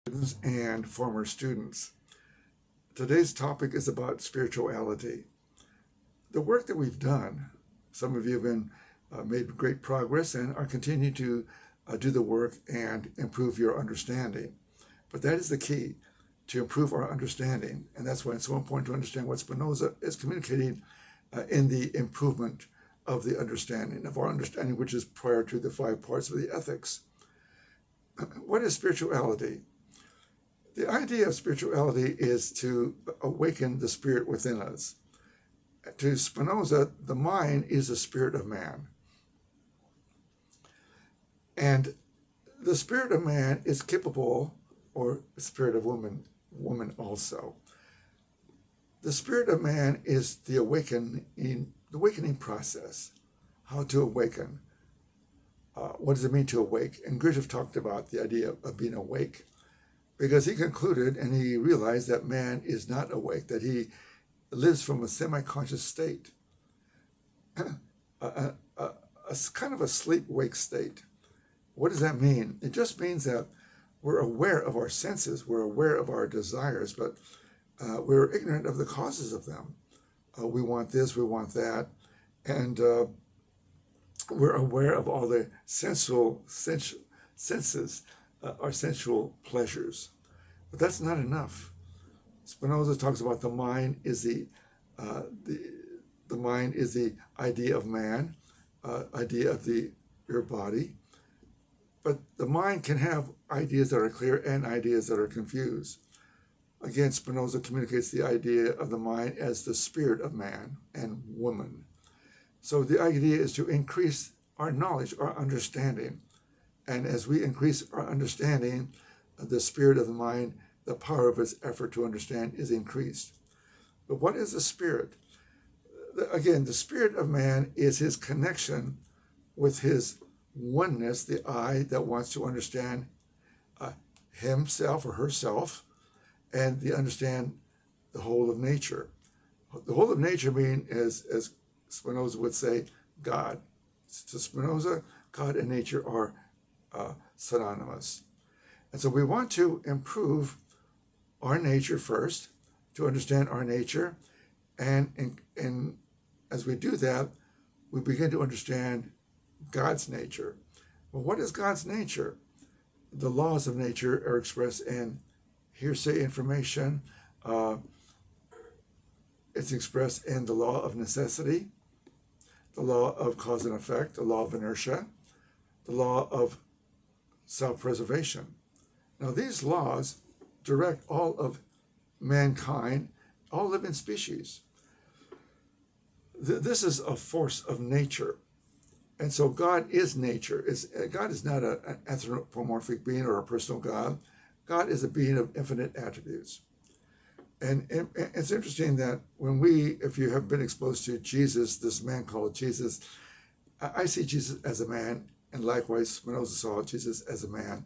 Students and former students. Today's topic is about spirituality. The work that we've done, some of you have been made great progress and are continuing to do the work and improve your understanding. But that is the key, to improve our understanding. And that's why it's so important to understand what Spinoza is communicating in the improvement of the understanding, of our understanding, which is prior to the 5 parts of the ethics. What is spirituality? The idea of spirituality is to awaken the spirit within us. To Spinoza, the mind is the spirit of man. And the spirit of man is capable, or the spirit of woman also. The spirit of man is the awakening process. How to awaken. What does it mean to awake? And Gurdjieff talked about the idea of being awake, because he concluded and he realized that man is not awake, that he lives from a semi-conscious state, a kind of a sleep-wake state. What does that mean? It just means that we're aware of our senses, we're aware of our desires, but we're ignorant of the causes of them. We want this, we want that, and we're aware of all the senses, our sensual pleasures. But that's not enough. Spinoza talks about the mind is the mind is the idea of man, idea of your body. But the mind can have ideas that are clear and ideas that are confused. Again, Spinoza communicates the idea of the mind as the spirit of man and woman. So the idea is to increase our knowledge, our understanding. And as we increase our understanding, the spirit of the mind, the power of its effort to understand is increased. But what is the spirit? Again, the spirit of man is his connection with his oneness, the I that wants to understand himself or herself, and the understand the whole of nature. The whole of nature means, as Spinoza would say, God. To Spinoza, God and nature are synonymous. And so we want to improve our nature first, to understand our nature, and as we do that, we begin to understand God's nature. Well, what is God's nature? The laws of nature are expressed in hearsay information. It's expressed in the law of necessity, the law of cause and effect, the law of inertia, the law of self-preservation. Now, these laws direct all of mankind, all living species. This is a force of nature. And so God is nature. God is not an anthropomorphic being or a personal God. God is a being of infinite attributes. And it's interesting that if you have been exposed to Jesus, this man called Jesus, I see Jesus as a man, and likewise Spinoza saw Jesus as a man.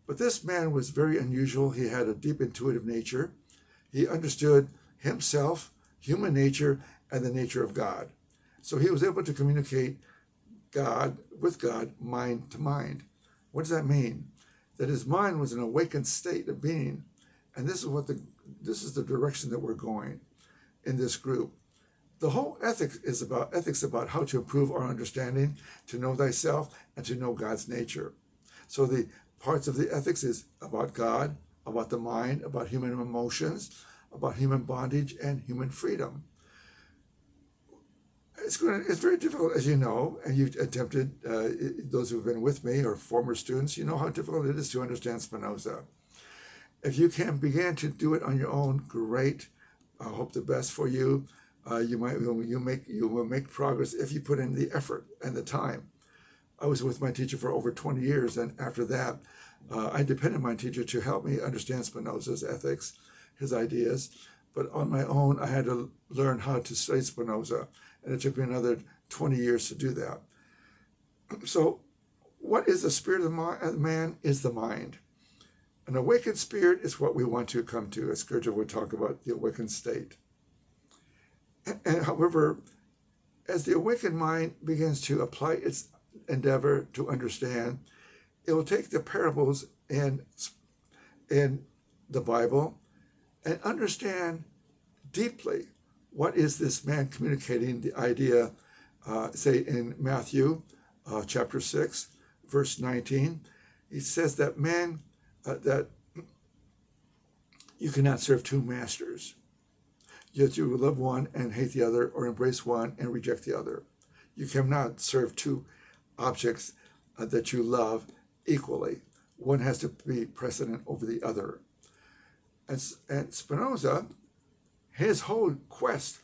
But this man was very unusual. He had a deep intuitive nature. He understood himself, human nature, and the nature of God. So he was able to communicate with God, mind to mind. What does that mean? That his mind was an awakened state of being. And this is the direction that we're going in this group. The whole ethics is about how to improve our understanding, to know thyself, and to know God's nature. So the parts of the ethics is about God, about the mind, about human emotions, about human bondage, and human freedom. It's very difficult, as you know, and you've attempted, those who've been with me or former students, you know how difficult it is to understand Spinoza. If you can begin to do it on your own, great. I hope the best for you. You will make progress if you put in the effort and the time. I was with my teacher for over 20 years, and after that, I depended on my teacher to help me understand Spinoza's ethics, his ideas. But on my own, I had to learn how to study Spinoza, and it took me another 20 years to do that. So, what is the spirit of the man? Is the mind. An awakened spirit is what we want to come to, as Gurdjieff would talk about the awakened state. And however, as the awakened mind begins to apply its endeavor to understand, it will take the parables and in the Bible and understand deeply what is this man communicating, the idea, say in Matthew chapter 6, verse 19. He says that that you cannot serve two masters. Yet you will love one and hate the other, or embrace one and reject the other. You cannot serve two objects that you love equally. One has to be precedent over the other. And Spinoza, his whole quest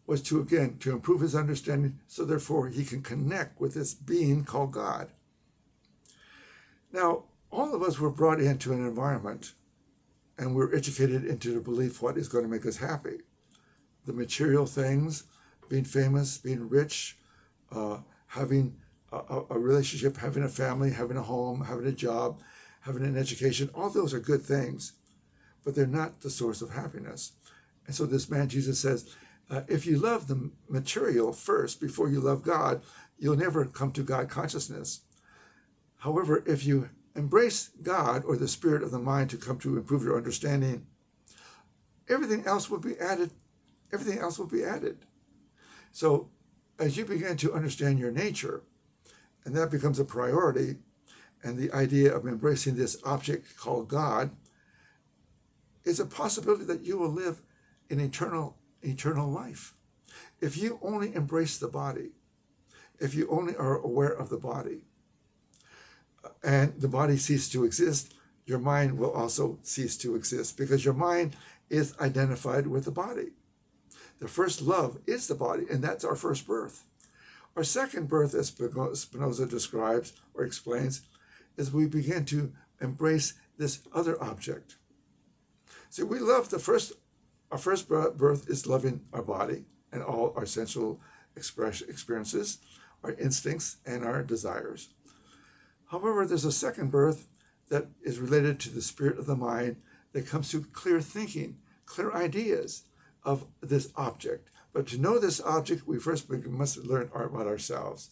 was to improve his understanding, so therefore he can connect with this being called God. Now, all of us were brought into an environment and we're educated into the belief what is going to make us happy. The material things, being famous, being rich, having a relationship, having a family, having a home, having a job, having an education, all those are good things, but they're not the source of happiness. And so this man, Jesus, says, if you love the material first before you love God, you'll never come to God consciousness. However, if you embrace God or the spirit of the mind to come to improve your understanding, everything else will be added. Everything else will be added. So as you begin to understand your nature, and that becomes a priority, and the idea of embracing this object called God is a possibility that you will live in eternal life. If you only embrace the body, if you only are aware of the body, and the body ceases to exist, your mind will also cease to exist, because your mind is identified with the body. The first love is the body, and that's our first birth. Our second birth, as Spinoza describes or explains, is we begin to embrace this other object. See, we love our first birth is loving our body and all our sensual experiences, our instincts, and our desires. However, there's a second birth that is related to the spirit of the mind that comes to clear thinking, clear ideas of this object. But to know this object, we first must learn about ourselves,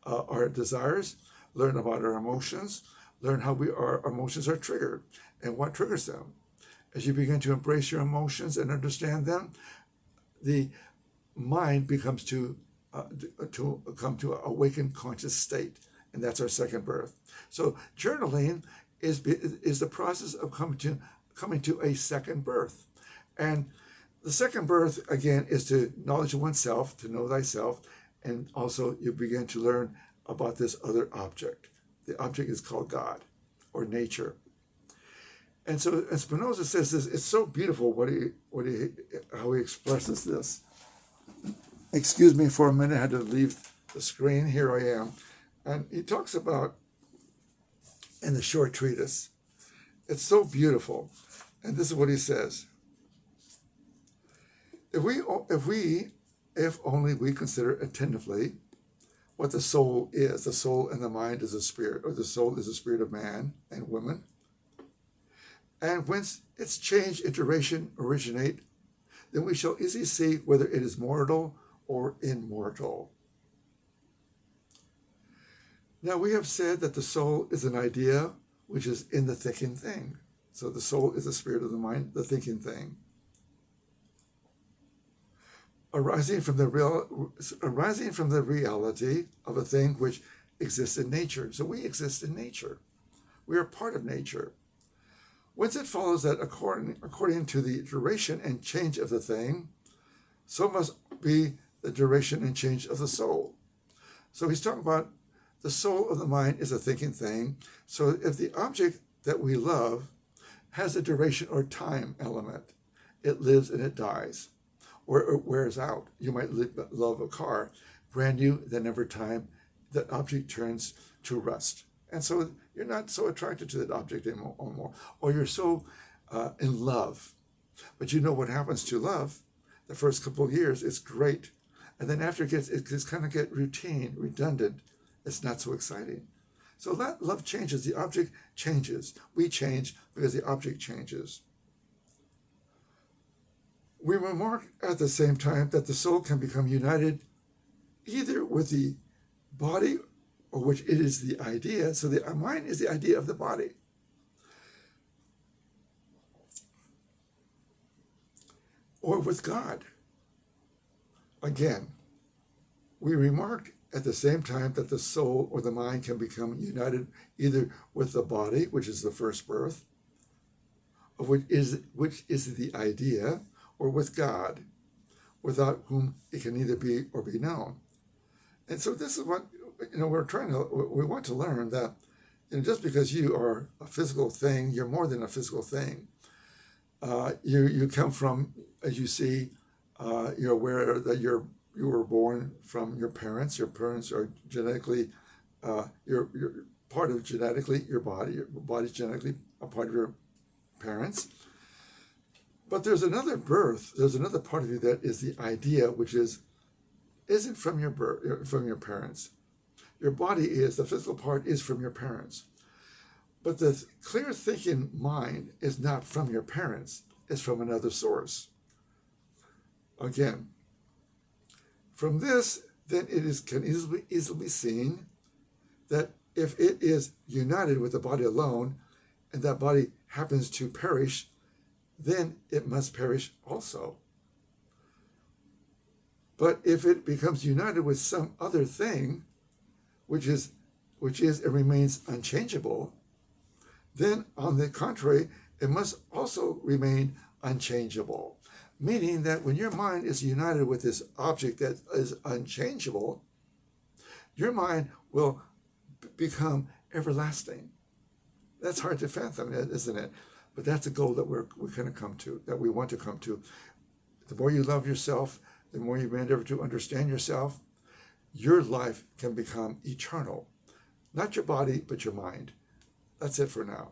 our desires, learn about our emotions, learn how our emotions are triggered and what triggers them. As you begin to embrace your emotions and understand them, the mind becomes to come to an awakened conscious state, and that's our second birth. So journaling is the process of coming to a second birth, and the second birth again is to knowledge oneself, to know thyself, and also you begin to learn about this other object. The object is called God or nature. And so, as Spinoza says this, it's so beautiful how he expresses this. Excuse me for a minute, I had to leave the screen. Here I am. And he talks about, in the short treatise, it's so beautiful. And this is what he says. If only we consider attentively what the soul is. The soul and the mind is a spirit, or the soul is a spirit of man and woman, and whence its change and duration originate, then we shall easily see whether it is mortal or immortal. Now, we have said that the soul is an idea which is in the thinking thing. So the soul is the spirit of the mind, the thinking thing, arising from the reality of a thing which exists in nature. So we exist in nature. We are part of nature. Whence it follows that according to the duration and change of the thing, so must be the duration and change of the soul. So he's talking about the soul of the mind is a thinking thing. So if the object that we love has a duration or time element, it lives and it dies, or it wears out. You might love a car, brand new, then over time, that object turns to rust. And so you're not so attracted to that object anymore, or you're so in love. But you know what happens to love? The first couple of years, it's great. And then after it kind of get routine, redundant, it's not so exciting. So that love changes. The object changes. We change because the object changes. We remark at the same time that the soul can become united either with the body, or which it is the idea. So the mind is the idea of the body. or with God. Again, we remarked at the same time that the soul or the mind can become united either with the body, which is the first birth, which is the idea, or with God, without whom it can neither be or be known. And so this is what we want to learn, that just because you are a physical thing, you're more than a physical thing. You come from, as you see, you're aware that you were born from your parents. Your parents are genetically, you're part of genetically your body's genetically a part of your parents. But there's another birth. There's another part of you that is the idea, which isn't from your birth, from your parents. Your body is, the physical part is from your parents. But the clear thinking mind is not from your parents. It's from another source. Again, from this, then can easily be seen that if it is united with the body alone, and that body happens to perish, then it must perish also. But if it becomes united with some other thing, which is it remains unchangeable, then on the contrary, it must also remain unchangeable. Meaning that when your mind is united with this object that is unchangeable, your mind will become everlasting. That's hard to fathom, isn't it? But that's a goal that we're going to come to, that we want to come to. The more you love yourself, the more you endeavor to understand yourself, your life can become eternal. Not your body, but your mind. That's it for now.